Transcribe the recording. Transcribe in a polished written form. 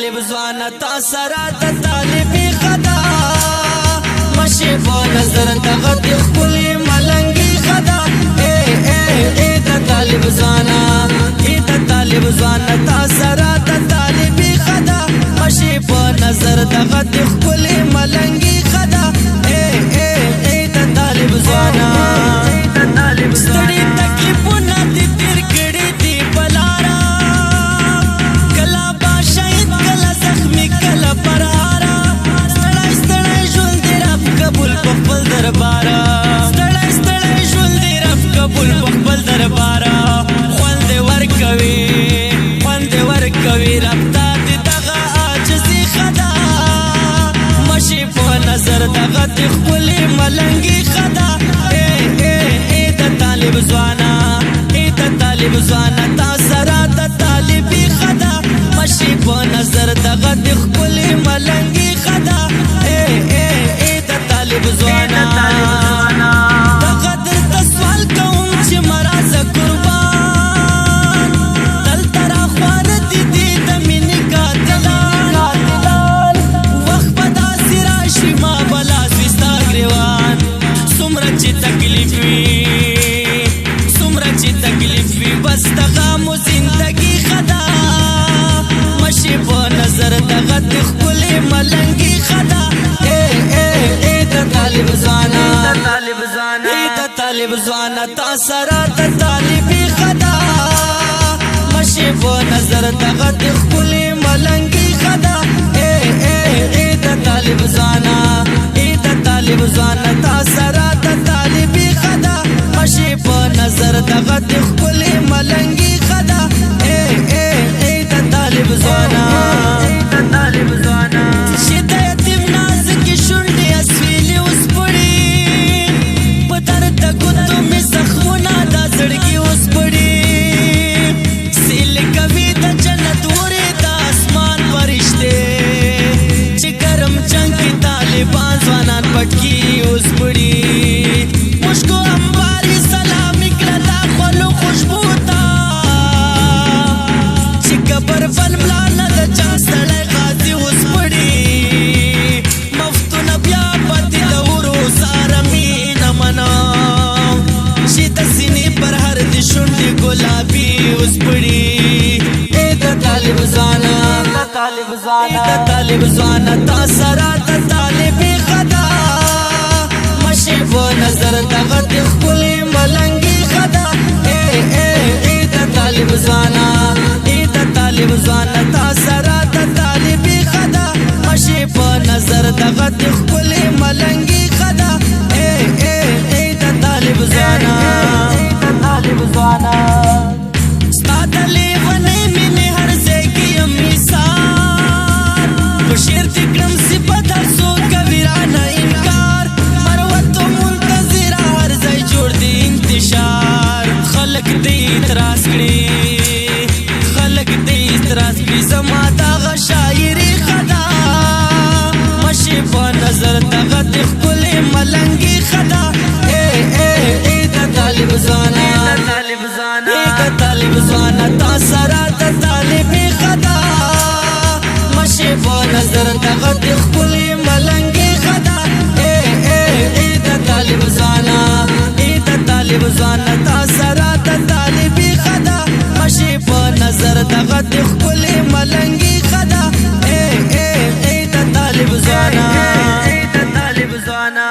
طالب ځوان تا سره د طالبي خدا مشي په نظر دغه د خپلې ملنګي خدا اے د طالب ځوان تا سره د طالبي خدا مشي په نظر دغه د خپلې ملنګي خدا اے د طالب ځوان ستړي تکلیفونه دې تیر کړي دي بلارا کلا با شهید کلا زخمی کلا پرارا ستړي ژوند دې رب قبول په خپل دربارا ستړي ژوند دې رب قبول په خپل دربارا خوند ورکوي رب ته دغه عاجزي خدا مشي په نظر دغه د خپلې ملنګي خدا طالب ځوانا تا سره د طالبي خدا مشي په نظر دغه د خپلې ملنګي خدا د طالب ځوانا دغه درته سوال کوم چې مرازه قربان تل ترا خوار دي د مینې قاتلان وخت په داسې راشي ما بلا سوي ستا ګریوان څومره چې تکلیف وي بس دغه مو زندگی خدا مشي په نظر دغه د خپلې ملنګي خدا د طالب ځوانا تا سره د طالبي خدا مشي په نظر دغه د خپلې ملنګي خدا د طالب ځوانا تا سره د طالبي خدا مشي په نظر دغه د خپلې ملنګي خدا د طالب ځوانا چې د یتیم نازکې شونډې اسویلې اوس پړي په درد د ګوتو مې زخمونه دا زړګي اوس پړي سیل کوي د جنت ورې د اسمان فرشتې چې ګرم جنګ کې طالبان ځوانان پټ کي اوس پړي مشکو انباري سلامي کړه دا خولو خوشبو ته چې قبر بل ملا نه د جنګ سړی غازي اوس پړي مفتونه بیا پاتې د ورو ساره مینه منم چې د سینې پر هر د شونډې ګلابي اوس پړي د طالب ځوانا تا سره د طالبي خدا مشي په نظر دغه د خپلې ملنګي خدا د طالب ځوانا تا سره د طالبي خدا مشي په نظر دغه د خپلې ملنګي خدا د طالب ځوانا ستا د لیونۍ مینې هر ځای کې یم مثال په شعر دې کړم صفت هر څوک کوي رانه انکار مروتو منتظره هر ځای جوړ دی انتشار خلک دې اعتراض کړي زما دغه شاعري خدا مشي په نظر دغه د خپلې ملنګي خدا د طالب ځوانا تا سره د طالبي خدا مشي په نظر دغه د خپلې ملنګي خدا د طالب ځوانا تا سره د طالبي خدا مشي په نظر دغه د خپلې ملنګي خدا د طالب ځوانا